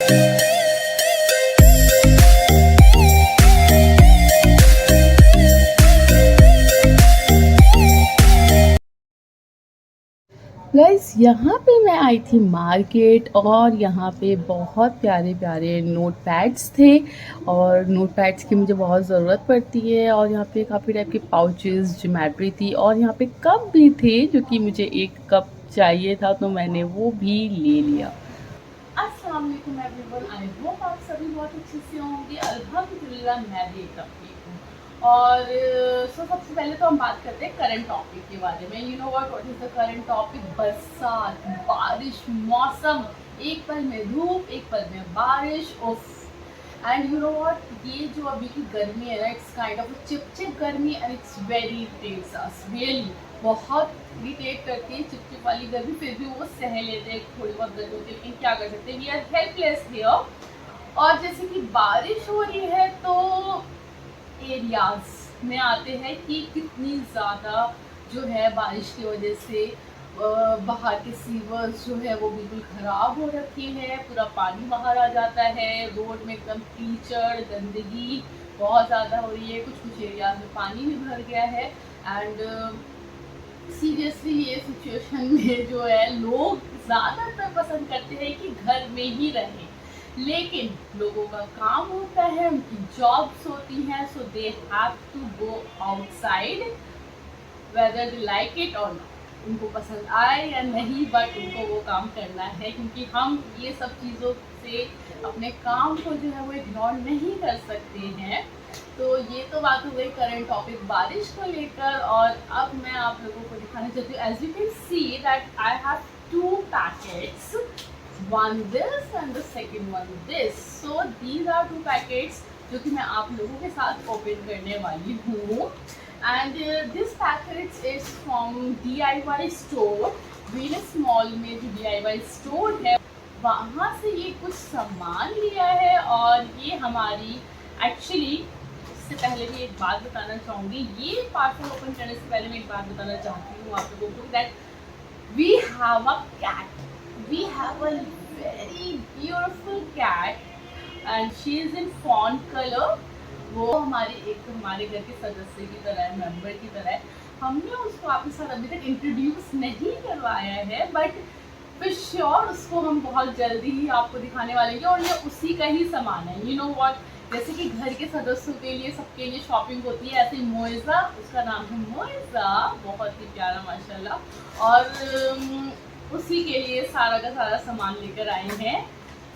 Guys यहाँ पे मैं आई थी मार्केट और यहाँ पे बहुत प्यारे-प्यारे नोटपैड्स थे और नोटपैड्स की मुझे बहुत ज़रूरत पड़ती है और यहाँ पे काफ़ी टाइप के पाउचेज़, ज्योमेट्री थी और यहाँ पे कप भी थे जो कि मुझे एक कप चाहिए था तो मैंने वो भी ले लिया। अस्सलाम वालेकुम एवरीवन, आई होप आप सभी बहुत अच्छे से होंगे। अल्हम्दुलिल्लाह मैं भी एकदम ठीक हूँ। और सबसे पहले तो हम बात करते हैं करंट टॉपिक के बारे में। You know what is the current topic? बरसात, बारिश, मौसम, एक पल में धूप, एक पल में बारिश। उफ! एंड यू नो व्हाट, ये जो अभी की गर्मी है ना, इट्स काइंड ऑफ चिपचिप गर्मी and it's very irritates us really. बहुत इरिटेट करती है चिपचिप वाली गर्मी, फिर भी वो सह लेते हैं थोड़ी बहुत गर्मी होती है, लेकिन क्या कर सकते हैं, वी आर हेल्पलेस हियर। और जैसे कि बारिश हो रही है तो एरियाज में आते हैं कि कितनी ज़्यादा जो है बारिश की वजह से बाहर के सीवर्स जो है वो बिल्कुल ख़राब हो रखे हैं, पूरा पानी बाहर आ जाता है, रोड में एकदम कीचड़ गंदगी बहुत ज़्यादा हो रही है, कुछ कुछ एरियाज में पानी भी भर गया है। एंड सीरियसली ये सिचुएशन में जो है लोग ज़्यादातर पसंद करते हैं कि घर में ही रहें, लेकिन लोगों का काम होता है, उनकी जॉब्स होती हैं, so they have to go outside whether they like it और नॉट। उनको पसंद आए या नहीं, बट उनको वो काम करना है, क्योंकि हम ये सब चीज़ों से अपने काम को जो है वो इग्नोर नहीं कर सकते हैं। तो ये तो बात हो गई करंट टॉपिक बारिश को लेकर। और अब मैं आप लोगों को दिखाना चाहती हूँ, as you can see that I have 2 packets, one this and the second one this. So these are 2 packets जो कि मैं आप लोगों के साथ ओपन करने वाली हूँ। And this packets is from DIY store, Venus mall में जो DIY स्टोर है वहाँ से ये कुछ सामान लिया है। और ये हमारी एक्चुअली, इससे पहले भी एक बात बताना चाहूँगी, ये पार्सल ओपन करने से पहले मैं एक बात बताना चाहती हूँ आप लोगों को, that we have a cat, we have a very beautiful cat and she is in fawn color। वो हमारे घर के सदस्य की तरह है, मेंबर की तरह है। हमने उसको आपके साथ अभी तक इंट्रोड्यूस नहीं करवाया है, बट फिर श्योर उसको हम बहुत जल्दी ही आपको दिखाने वाले हैं। और ये उसी का ही सामान है। यू नो व्हाट, जैसे कि घर के सदस्यों के लिए सबके लिए शॉपिंग होती है, ऐसे मोइज़ा, उसका नाम है मोइज़ा, बहुत ही प्यारा माशाल्लाह। और उसी के लिए सारा का सारा सामान लेकर आए हैं।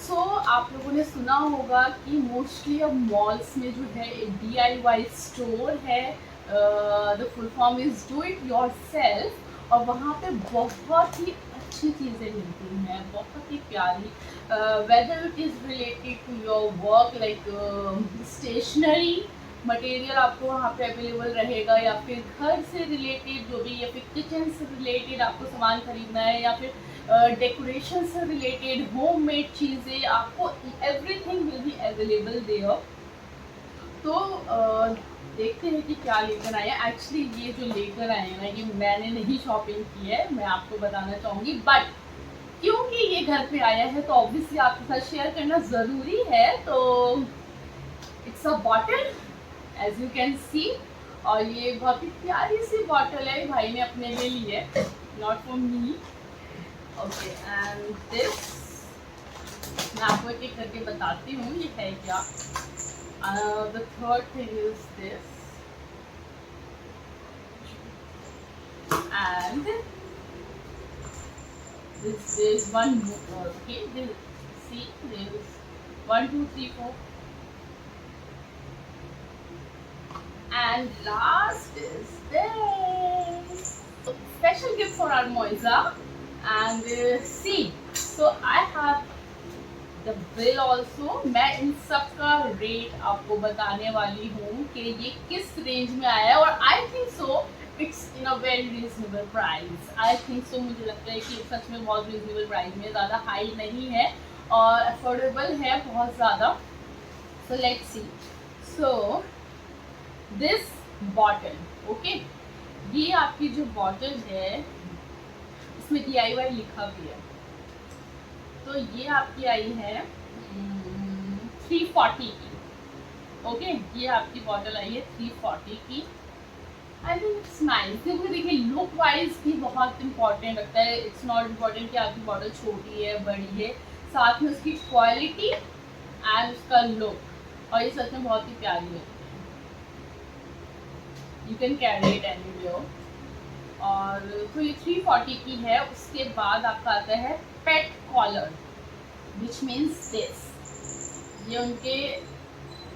सो आप लोगों ने सुना होगा कि मोस्टली अब मॉल्स में जो है एक DIY स्टोर है, the full form is do it your self. और वहाँ पे बहुत ही अच्छी चीज़ें मिलती हैं, बहुत ही प्यारी, whether it is related to your work, like stationery material आपको वहाँ पे अवेलेबल रहेगा, या फिर घर से रिलेटेड जो भी, या फिर किचन से रिलेटेड आपको सामान खरीदना है, या फिर डेकोरेशन से रिलेटेड होममेड चीज़ें, आपको everything will be available there. तो देखते हैं कि क्या लेकर आए हैं। एक्चुअली ये जो लेकर आए हैं ना, ये मैंने नहीं शॉपिंग की है, मैं आपको बताना चाहूँगी, बट क्योंकि ये घर पे आया है तो ऑब्वियसली आपके साथ शेयर करना ज़रूरी है। तो it's a bottle, as you can see. और ये बहुत ही प्यारी सी बॉटल है, भाई ने अपने लिए ली है, not for me. Okay, and this मैं आपको एक एक करके बताती हूँ ये है क्या। The third thing is this, and this is one, okay, see this 1 2 3 4, and last is this special gift for our Moiza. And see, so I have the bill also। मैं इन सब का रेट आपको बताने वाली हूँ कि ये किस रेंज में आया है। और I think so it's in a very reasonable price. I think so, मुझे लगता है कि सच में बहुत रीजनेबल प्राइस में, ज़्यादा हाई नहीं है और अफोर्डेबल है बहुत ज़्यादा। So let's see. So this bottle, okay, ये आपकी जो बॉटल है इसमें DIY लिखा भी है। तो ये आपकी आई है 340 की। ओके, ये आपकी बॉटल आई है 340 की। आई थिंक इट्स नाइस, क्योंकि देखिए लुक वाइज भी बहुत इंपॉर्टेंट लगता है। इट्स नॉट इम्पॉर्टेंट कि आपकी बॉटल छोटी है बड़ी है, साथ में उसकी क्वालिटी एंड उसका लुक। और ये सच में बहुत ही प्यारी है, you can carry it anywhere. और तो ये 340 की है। उसके बाद आपका आता है पेट कॉलर, विच मीन्स दिस। ये उनके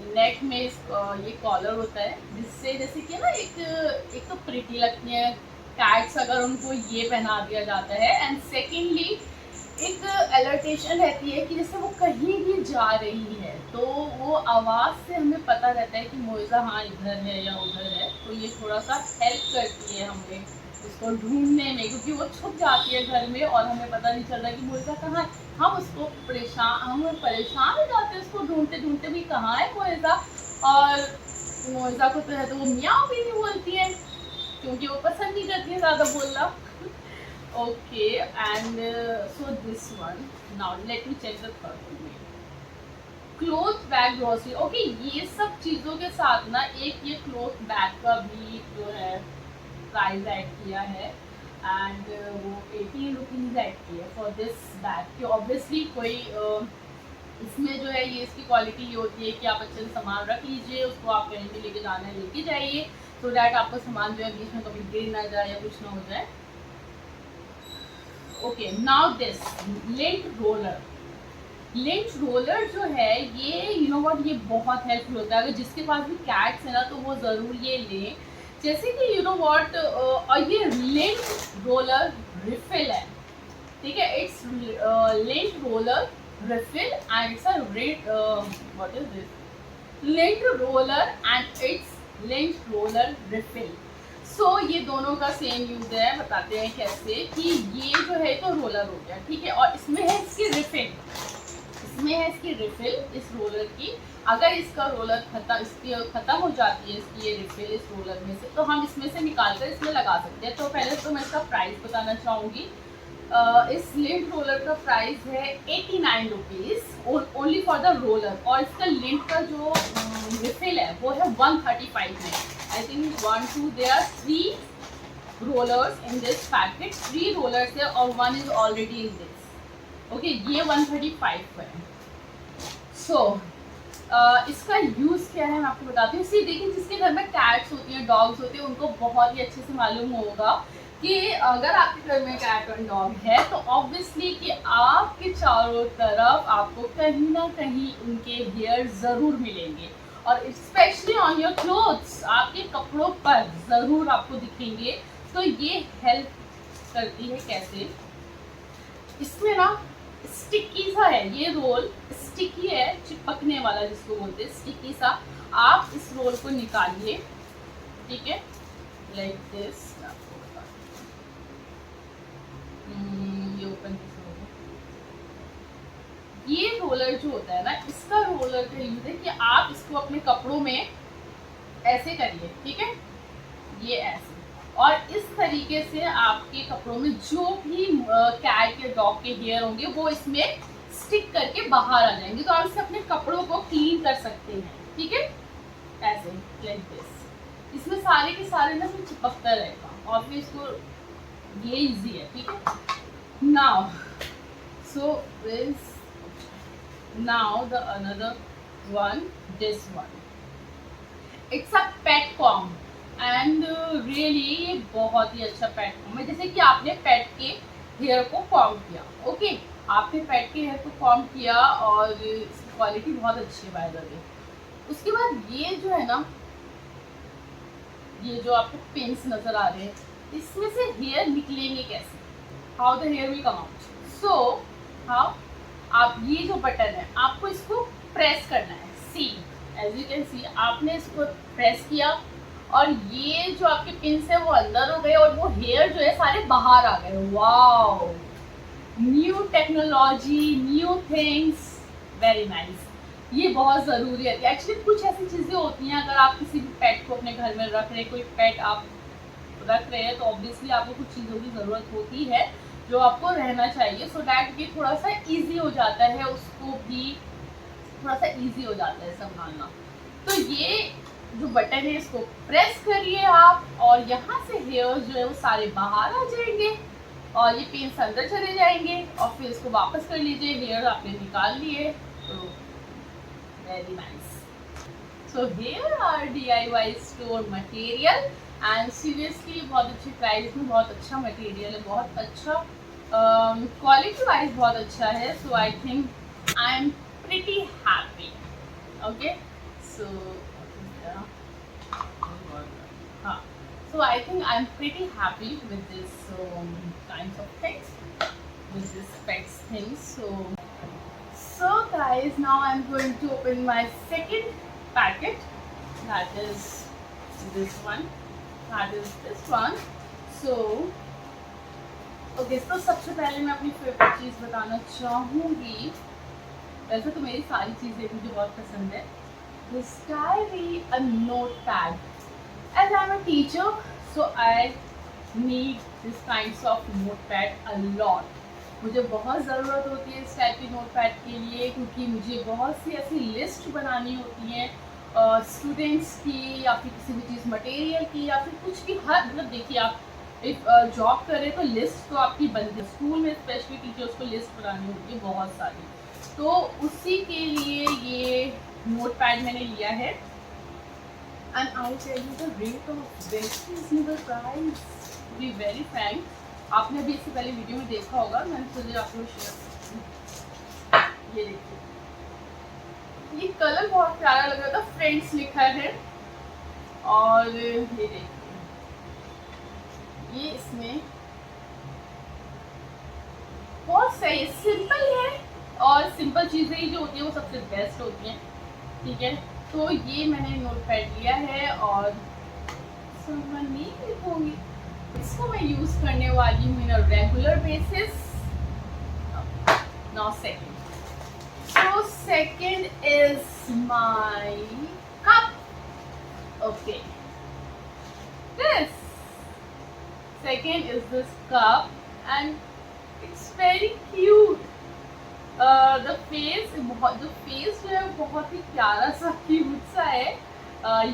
नेक में ये कॉलर होता है, जिससे जैसे कि ना एक तो प्रिटी लगती है कैट्स अगर उनको ये पहना दिया जाता है। एंड सेकेंडली एक अलर्टेशन रहती है कि जैसे वो कहीं भी जा रही है तो वो आवाज़ से हमें पता रहता है कि मोइज़ा हाँ इधर है या उधर है। तो ये थोड़ा सा हेल्प करती है हमें उसको ढूंढने में, क्योंकि वो छुप जाती है घर में और हमें पता नहीं चल रहा कि मोइज़ा कहाँ है। हम परेशान हो जाते हैं उसको ढूंढते ढूंढते भी कहाँ है मोइज़ा। और मोइज़ा को तो है तो वो मियाँ भी नहीं बोलती है, क्योंकि वो पसंद नहीं करती है ज़्यादा बोलना। Okay, and so this one, now let me check the third one. Cloth bag grocery. Okay, ये सब चीज़ों के साथ ना एक ये क्लोथ बैग का भी जो है प्राइस ऐड किया है। एंड वो 18 रुपीज़ ऐड की है फॉर दिस बैग। कि ऑब्वियसली कोई इसमें जो है ये इसकी क्वालिटी ये होती है कि आप अच्छे से सामान रख लीजिए, उसको आप कहीं भी लेके जाना है लेके जाइए, सो डैट आपका सामान जो है बीच में कभी गिर ना जाए या कुछ ना हो जाए। Okay, now this lint roller. Lint roller जो है ये यू नो व्हाट, ये बहुत हेल्पफुल होता है। अगर जिसके पास भी कैट्स है ना तो वो ज़रूर ये लें। जैसे कि यू नो व्हाट, और ये लिंट रोलर रिफिल है, ठीक है। It's lint roller refill and it's a what is this lint roller and it's lint roller refill. So ये दोनों का सेम यूज है। बताते हैं कैसे। कि ये जो है तो रोलर हो गया, ठीक है, और इसमें है इसकी रिफिल, इसमें है इसकी रिफिल इस रोलर की। अगर इसका रोलर इसकी ख़त्म हो जाती है इसकी ये रिफिल इस रोलर में से, तो हम इसमें से निकाल कर इसमें लगा सकते हैं। तो पहले तो मैं इसका प्राइस बताना चाहूँगी। इस लिंट रोलर का प्राइस है 89 rupees only for the roller. और इसका लिंट का जो रिफिल है वो है 135 में। I think 1 2 there are 3 rollers in this packet. 3 rollers है और 1 is already in this. Okay, ये 135 है। सो इसका यूज़ क्या है मैं आपको बताती हूँ। देखिए, जिसके घर में कैट्स होती हैं, डॉग्स होते हैं, उनको बहुत ही अच्छे से मालूम होगा कि अगर आपके घर में कैट और डॉग है तो ऑब्वियसली कि आपके चारों तरफ आपको कहीं ना कहीं उनके हेयर ज़रूर मिलेंगे, और स्पेशली ऑन योर क्लोथ्स, आपके कपड़ों पर ज़रूर आपको दिखेंगे। तो ये हेल्प करती है कैसे, इसमें ना स्टिकी सा है ये रोल, स्टिकी है, चिपकने वाला जिसको बोलते हैं स्टिकी सा। आप इस रोल को निकालिए, ठीक है, लाइक दिस। ये ओपन ये रोलर जो होता है ना, इसका रोलर का यूज है कि आप इसको अपने कपड़ों में ऐसे करिए, ठीक है, ये ऐसे, और इस तरीके से आपके कपड़ों में जो भी कैट या डॉग के हेयर होंगे वो इसमें स्टिक करके बाहर आ जाएंगे। तो आप इससे अपने कपड़ों को क्लीन कर सकते हैं, ठीक है, ऐसे लाइक दिस। इसमें सारे के सारे ना फिर चिपकता रहेगा और फिर इसको ये इजी है, ठीक है। Now so this, now the another one, this one, it's a pet com and really ये बहुत ही अच्छा पेट कॉम है। जैसे कि आपने पेट के हेयर को कॉम किया, ओके, आपने पेट के हेयर को कॉम किया और इसकी क्वालिटी बहुत अच्छी है बाय द वे। उसके बाद ये जो है ना, ये जो आपको पिंस नजर आ रहे हैं, इसमें से हेयर निकलेंगे कैसे, how the hair will come out. So how, आप ये जो बटन है आपको इसको प्रेस करना है। सी, एज यू कैन सी, आपने इसको प्रेस किया और ये जो आपके पिंस है वो अंदर हो गए और वो हेयर जो है सारे बाहर आ गए। Wow, new technology, new things, very nice. ये बहुत ज़रूरी है। एक्चुअली कुछ ऐसी चीज़ें होती हैं, अगर आप किसी भी पेट को अपने घर में रख रहे हैं, कोई पेट आप रख रहे हैं, तो ऑब्वियसली आपको कुछ चीज़ों की ज़रूरत होती है जो आपको रहना चाहिए, सो डैट ये थोड़ा सा ईजी हो जाता है उसको भी थोड़ा सा इजी हो जाता है संभालना। तो ये जो बटन है इसको प्रेस करिए आप, और यहाँ से हेयर जो है वो सारे बाहर आ जाएंगे और ये पिन्स अंदर चले जाएंगे, और फिर इसको वापस कर लीजिए। हेयर आपने निकाल लिए, तो very nice. So here are DIY store material, and seriously बहुत अच्छी प्राइस में बहुत अच्छा मटेरियल है, बहुत अच्छा क्वालिटी वाइज बहुत अच्छा है। So I think I am pretty happy. Okay, so हाँ, so I think I'm pretty happy with this kinds of things, with this specs things. So guys, now I'm going to open my second packet. That is this one. That is this one. So okay, तो सबसे पहले मैं अपनी favourite चीज़ बताना चाहूँगी। वैसे तो मेरी सारी चीज़ें मुझे बहुत पसंद है। This diary, a notepad. As I'm a teacher, so I need this kinds of notepad a lot. मुझे बहुत ज़रूरत होती है इस टाइप की नोटपैड के लिए, क्योंकि मुझे बहुत सी ऐसी लिस्ट बनानी होती हैं स्टूडेंट्स की, या फिर किसी भी चीज़ मटेरियल की, या फिर कुछ भी। हर मतलब देखिए, आप एक जॉब करें तो लिस्ट तो आपकी बनती है। स्कूल में स्पेशली टीचर्स को लिस्ट बनानी होती है बहुत सारी, तो उसी के लिए ये नोटपैड मैंने लिया है। And I'll tell you the rate of very reasonable price. To be very frank, आपने अभी इससे पहले वीडियो में देखा होगा, मैंने सोचा आपको शेयर। ये देखिए, ये कलर बहुत प्यारा लग रहा था, फ्रेंड्स लिखा है, और ये देखिए, ये इसमें बहुत सही, सिंपल है, और सिंपल चीज़ें ही जो होती है वो सबसे बेस्ट होती हैं। ठीक है, तो ये मैंने नोटपैड लिया है, और नहीं लिखूंगी, इसको मैं यूज करने वाली हूँ in a regular basis. Now second, so second is my cup. Okay, this second is this cup, and it's very cute. The face बहुत, जो फेस जो है बहुत ही प्यारा सा क्यूट सा है,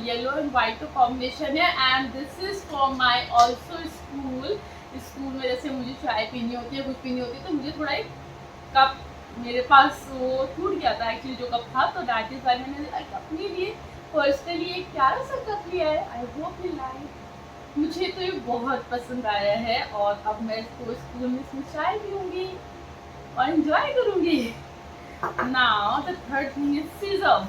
येलो एंड वाइट का कॉम्बिनेशन है। And this is for my also school. School में जैसे मुझे चाय पीनी होती है, कुछ पीनी होती है, तो मुझे थोड़ा एक कप, मेरे पास वो टूट गया था एक्चुअली जो कप था, तो दैट इज वाई मैंने अपने लिए पर्सनली एक प्यारा सा कप लिया है। I hope you like. मुझे तो ये बहुत पसंद आया है, और अब मैं इसको स्कूल में इसमें चाय पीऊँगी और एंजॉय करूंगी। Now the third thing is scissor.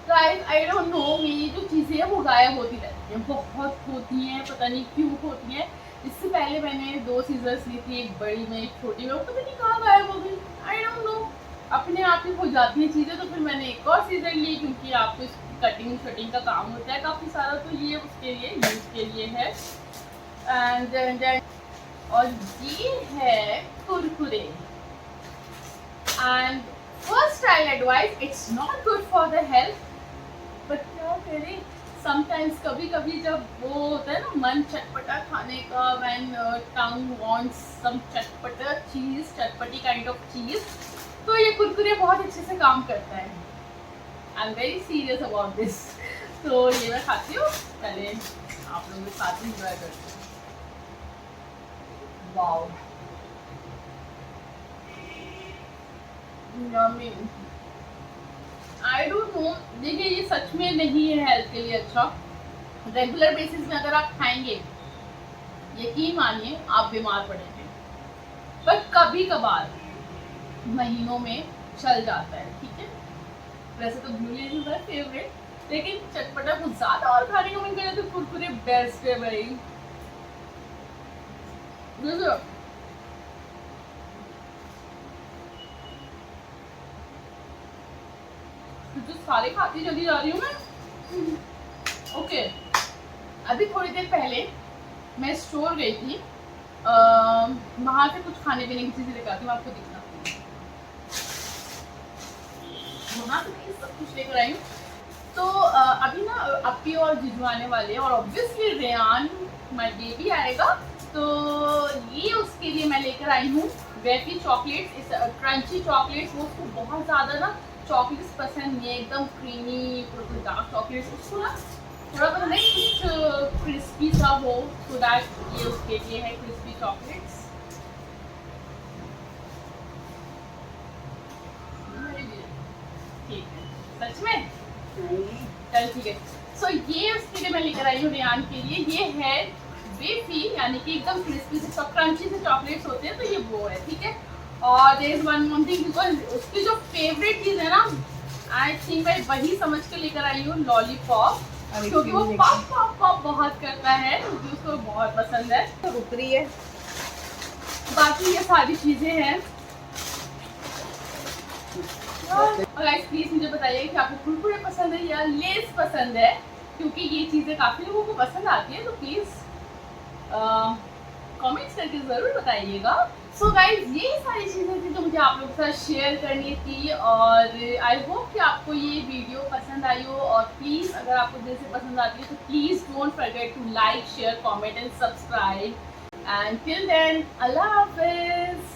Guys, I don't know, मेरी जो चीज़ें हैं वो गायब होती रहती हैं, बहुत होती हैं, पता नहीं क्यों होती हैं। इससे पहले मैंने 2 सीजर्स ली थी, एक बड़ी में एक छोटी में, वो पता नहीं कहाँ गायब हो गई। आई डोंट नो, अपने आप ही हो जाती हैं चीज़ें। तो फिर मैंने एक और सीजर ली, क्योंकि आपको इस कटिंग शटिंग का काम होता है काफ़ी सारा, तो ये उसके लिए यूज के लिए है। एंड और ये है Kurkure. And first I advice, it's not good for the health, but क्या करें, समटाइम्स कभी कभी जब वो होता है ना मन चटपटा खाने का, व्हेन टंग वांट्स सम चटपटा चीज़, चटपटी काइंड ऑफ चीज़, तो ये कुरकुरे बहुत अच्छे से काम करता है। I am very serious about this. तो ये मैं खाती हूँ, पहले आप लोगों के साथ एंजॉय करती हूँ। Wow, yummy. I don't no, देखिए ये सच में नहीं है हेल्थ के लिए अच्छा। रेगुलर बेसिस में अगर आप खाएंगे, यकीन मानिए आप बीमार पड़ेंगे, पर कभी कभार महीनों में चल जाता है। ठीक है, वैसे तो blue Lay's is my favourite, लेकिन चटपटा कुछ ज़्यादा और खाने का मन करे तो कुरकुरे बेस्ट है भाई। तो सारे खाती चली जा रही हूँ मैं। ओके, अभी थोड़ी देर पहले मैं स्टोर गई थी, वहाँ से कुछ खाने पीने की चीज़ें लेकर आती हूँ, आपको दिखना। वहाँ से मैं सब कुछ लेकर आई हूँ। तो अभी ना अपी और जीजू आने वाले हैं, और ऑब्वियसली रेयान माय बेबी आएगा, तो ये उसके लिए मैं लेकर आई हूँ वेफी चॉकलेट्स, इस क्रंची चॉकलेट्स। वो उसको बहुत ज़्यादा ना चॉकलेट्स पसंद नहीं है, एकदम क्रीमी बिल्कुल डार्क चॉकलेट्स, उसको ना थोड़ा सा नहीं कुछ क्रिस्पी सा हो, सो दैट ये उसके लिए है क्रिस्पी चॉकलेट्स। ठीक है, सच में चल ठीक है। सो ये उसके लिए मैं लेकर आई हूँ रेहान के लिए, ये है वेफी, यानी कि एकदम क्रिस्पी से क्रंची से चॉकलेट्स होते हैं, तो ये वो है, ठीक है। और there is one more thing, because उसकी जो फेवरेट चीज़ है ना, आई थिंक मैं वही समझ के लेकर आई हूँ, लॉलीपॉप, क्योंकि वो पॉप पॉप पॉप बहुत करता है, क्योंकि उसको बहुत पसंद है। तो रुक रही है। बाकी ये सारी चीज़ें हैं। और गाइस प्लीज मुझे बताइए कि आपको कुरकुरे पसंद है या लेस पसंद है, क्योंकि ये चीज़ें काफ़ी लोगों को पसंद आती है, तो प्लीज़ कमेंट्स करके ज़रूर बताइएगा। सो गाइज ये सारी चीज़ें थी जो मुझे आप लोगों के साथ शेयर करनी थी, और आई होप कि आपको ये वीडियो पसंद आई हो। और प्लीज़ अगर आपको दिल से पसंद आती है तो please don't forget to like, share, comment and subscribe. And till then, अल्लाह हाफिज़।